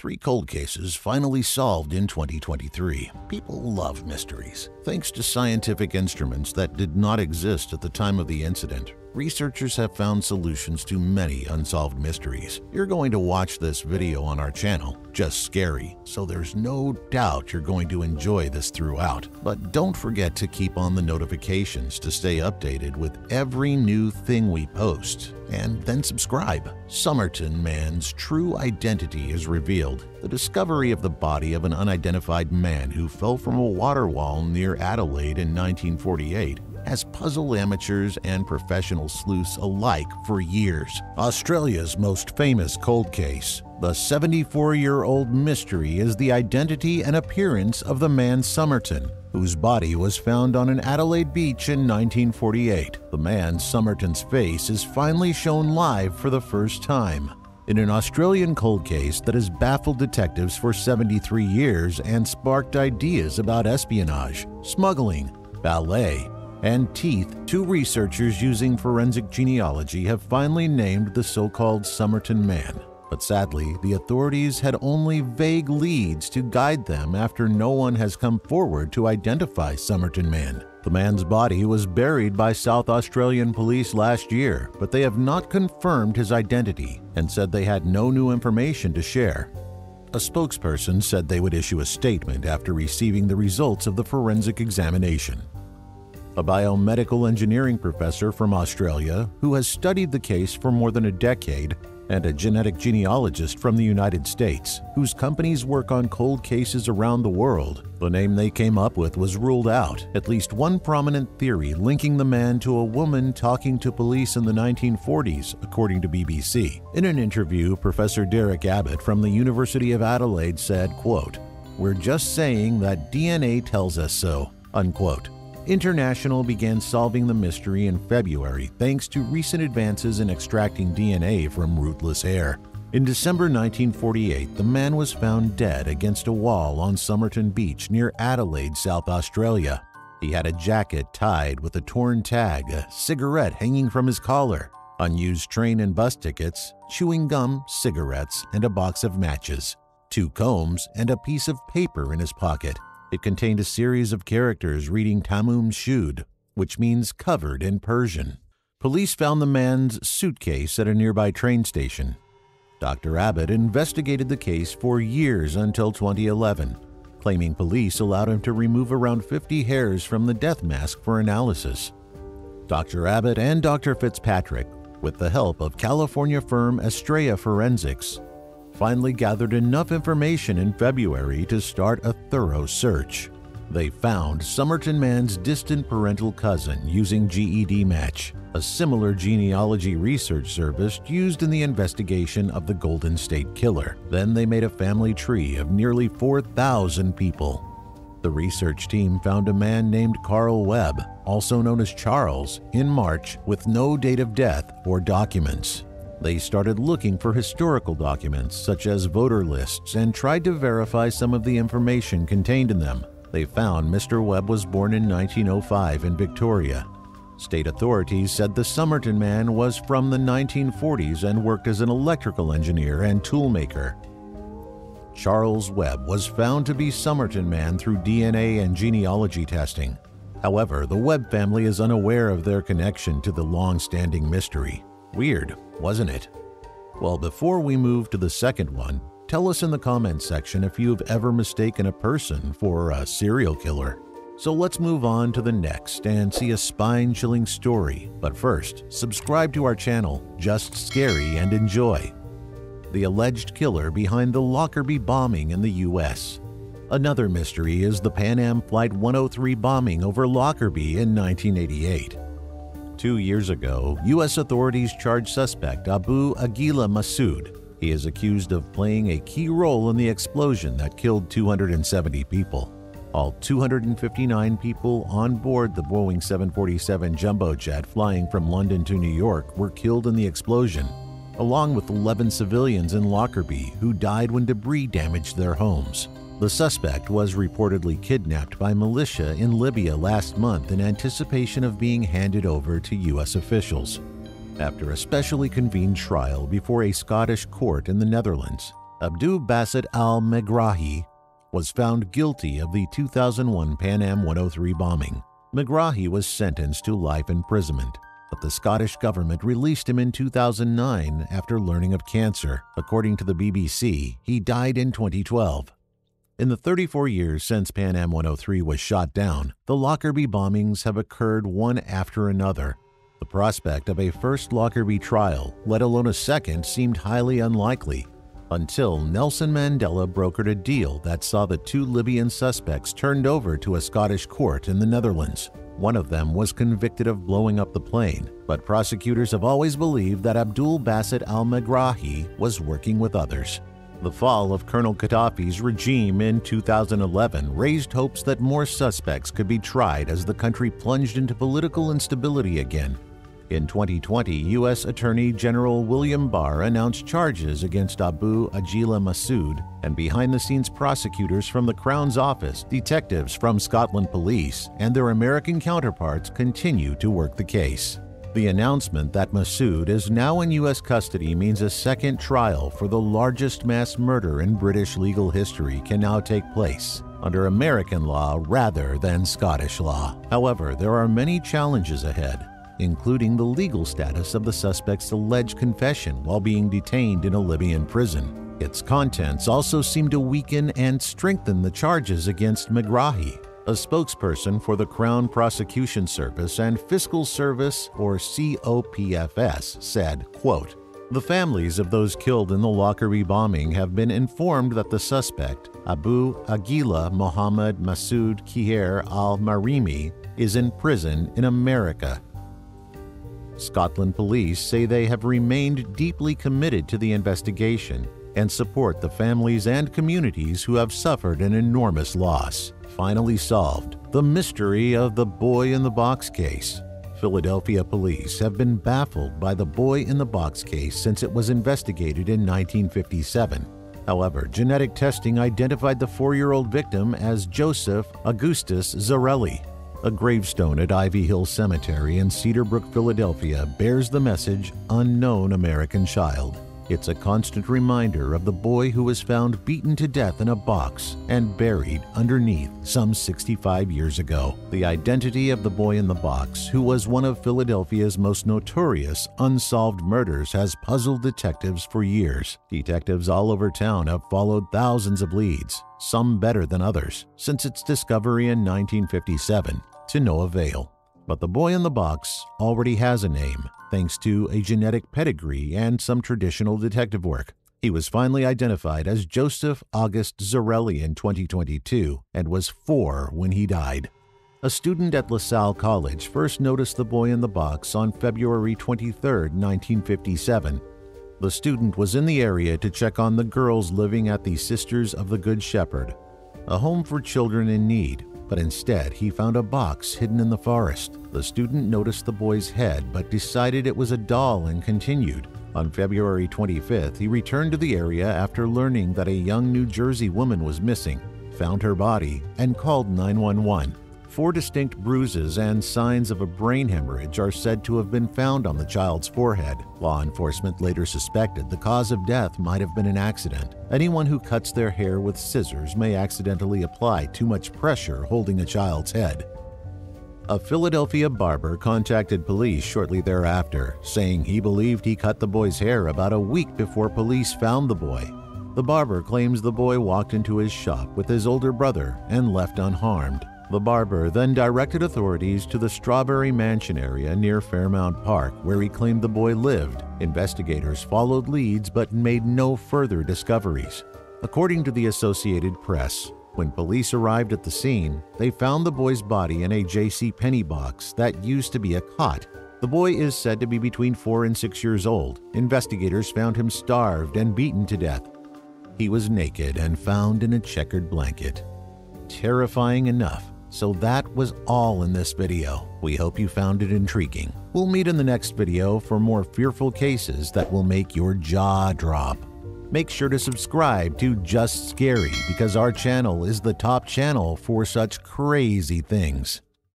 3 cold cases finally solved in 2023. People love mysteries. Thanks to scientific instruments that did not exist at the time of the incident, researchers have found solutions to many unsolved mysteries. You're going to watch this video on our channel, Just Scary, so there's no doubt you're going to enjoy this throughout. But don't forget to keep on the notifications to stay updated with every new thing we post. And then subscribe. Somerton Man's true identity is revealed. The discovery of the body of an unidentified man who fell from a water wall near Adelaide in 1948 has puzzled amateurs and professional sleuths alike for years. Australia's most famous cold case, the 74-year-old mystery, is the identity and appearance of the man Somerton, whose body was found on an Adelaide beach in 1948. The man Somerton's face is finally shown live for the first time. In an Australian cold case that has baffled detectives for 73 years and sparked ideas about espionage, smuggling, ballet, and teeth, 2 researchers using forensic genealogy have finally named the so-called Somerton Man. But sadly, the authorities had only vague leads to guide them after no one has come forward to identify Somerton Man. The man's body was buried by South Australian police last year, but they have not confirmed his identity and said they had no new information to share. A spokesperson said they would issue a statement after receiving the results of the forensic examination. A biomedical engineering professor from Australia who has studied the case for more than a decade, and a genetic genealogist from the United States whose companies work on cold cases around the world. The name they came up with was ruled out. At least one prominent theory linking the man to a woman talking to police in the 1940s, according to BBC. In an interview, Professor Derek Abbott from the University of Adelaide said, quote, "We're just saying that DNA tells us so," unquote. International began solving the mystery in February thanks to recent advances in extracting DNA from rootless hair. In December 1948, the man was found dead against a wall on Somerton Beach near Adelaide, South Australia. He had a jacket tied with a torn tag, a cigarette hanging from his collar, unused train and bus tickets, chewing gum, cigarettes, and a box of matches, 2 combs, and a piece of paper in his pocket. It contained a series of characters reading Tamum Shud, which means covered in Persian. Police found the man's suitcase at a nearby train station. Dr. Abbott investigated the case for years until 2011, claiming police allowed him to remove around 50 hairs from the death mask for analysis. Dr. Abbott and Dr. Fitzpatrick, with the help of California firm Estrella Forensics, finally gathered enough information in February to start a thorough search. They found Somerton Man's distant parental cousin using GED Match, a similar genealogy research service used in the investigation of the Golden State Killer. Then they made a family tree of nearly 4,000 people. The research team found a man named Carl Webb, also known as Charles, in March with no date of death or documents. They started looking for historical documents such as voter lists and tried to verify some of the information contained in them. They found Mr. Webb was born in 1905 in Victoria. State authorities said the Somerton Man was from the 1940s and worked as an electrical engineer and toolmaker. Charles Webb was found to be Somerton Man through DNA and genealogy testing. However, the Webb family is unaware of their connection to the long-standing mystery. Weird, wasn't it? Well, before we move to the second one, tell us in the comments section if you've ever mistaken a person for a serial killer. So let's move on to the next and see a spine-chilling story. But first, subscribe to our channel, Just Scary, and enjoy. The alleged killer behind the Lockerbie bombing in the U.S. Another mystery is the Pan Am Flight 103 bombing over Lockerbie in 1988. 2 years ago, U.S. authorities charged suspect Abu Aguila Massoud. He is accused of playing a key role in the explosion that killed 270 people. All 259 people on board the Boeing 747 jumbo jet flying from London to New York were killed in the explosion, along with 11 civilians in Lockerbie who died when debris damaged their homes. The suspect was reportedly kidnapped by militia in Libya last month in anticipation of being handed over to U.S. officials. After a specially convened trial before a Scottish court in the Netherlands, Abdul Basit al-Megrahi was found guilty of the 2001 Pan Am 103 bombing. Megrahi was sentenced to life imprisonment, but the Scottish government released him in 2009 after learning of cancer. According to the BBC, he died in 2012. In the 34 years since Pan Am 103 was shot down, the Lockerbie bombings have occurred one after another. The prospect of a first Lockerbie trial, let alone a second, seemed highly unlikely, until Nelson Mandela brokered a deal that saw the two Libyan suspects turned over to a Scottish court in the Netherlands. One of them was convicted of blowing up the plane, but prosecutors have always believed that Abdul Basit al-Megrahi was working with others. The fall of Colonel Gaddafi's regime in 2011 raised hopes that more suspects could be tried as the country plunged into political instability again. In 2020, U.S. Attorney General William Barr announced charges against Abu Agila Massoud, and behind-the-scenes prosecutors from the Crown's Office, detectives from Scotland Police, and their American counterparts continue to work the case. The announcement that Massoud is now in U.S. custody means a second trial for the largest mass murder in British legal history can now take place under American law rather than Scottish law. However, there are many challenges ahead, including the legal status of the suspect's alleged confession while being detained in a Libyan prison. Its contents also seem to weaken and strengthen the charges against Megrahi. A spokesperson for the Crown Prosecution Service and Fiscal Service, or COPFS, said, quote, "The families of those killed in the Lockerbie bombing have been informed that the suspect, Abu Agila Mohammed Massoud Khair al-Marimi, is in prison in America." Scotland Police say they have remained deeply committed to the investigation and support the families and communities who have suffered an enormous loss. Finally solved: the mystery of the boy in the box case. Philadelphia police have been baffled by the boy in the box case since it was investigated in 1957. However, genetic testing identified the 4-year-old victim as Joseph Augustus Zarelli. A gravestone at Ivy Hill Cemetery in Cedar Brook, Philadelphia, bears the message, "Unknown American Child." It's a constant reminder of the boy who was found beaten to death in a box and buried underneath some 65 years ago. The identity of the boy in the box, who was one of Philadelphia's most notorious unsolved murders, has puzzled detectives for years. Detectives all over town have followed thousands of leads, some better than others, since its discovery in 1957, to no avail. But the boy in the box already has a name, thanks to a genetic pedigree and some traditional detective work. He was finally identified as Joseph August Zarelli in 2022 and was 4 when he died. A student at LaSalle College first noticed the boy in the box on February 23, 1957. The student was in the area to check on the girls living at the Sisters of the Good Shepherd, a home for children in need. But instead, he found a box hidden in the forest. The student noticed the boy's head but decided it was a doll and continued. On February 25th, he returned to the area after learning that a young New Jersey woman was missing, found her body, and called 911. 4 distinct bruises and signs of a brain hemorrhage are said to have been found on the child's forehead. Law enforcement later suspected the cause of death might have been an accident. Anyone who cuts their hair with scissors may accidentally apply too much pressure holding a child's head. A Philadelphia barber contacted police shortly thereafter, saying he believed he cut the boy's hair about a week before police found the boy. The barber claims the boy walked into his shop with his older brother and left unharmed. The barber then directed authorities to the Strawberry Mansion area near Fairmount Park, where he claimed the boy lived. Investigators followed leads but made no further discoveries. According to the Associated Press, when police arrived at the scene, they found the boy's body in a J.C. Penney box that used to be a cot. The boy is said to be between 4 and 6 years old. Investigators found him starved and beaten to death. He was naked and found in a checkered blanket. Terrifying enough. So that was all in this video. We hope you found it intriguing. We'll meet in the next video for more fearful cases that will make your jaw drop. Make sure to subscribe to Just Scary because our channel is the top channel for such crazy things.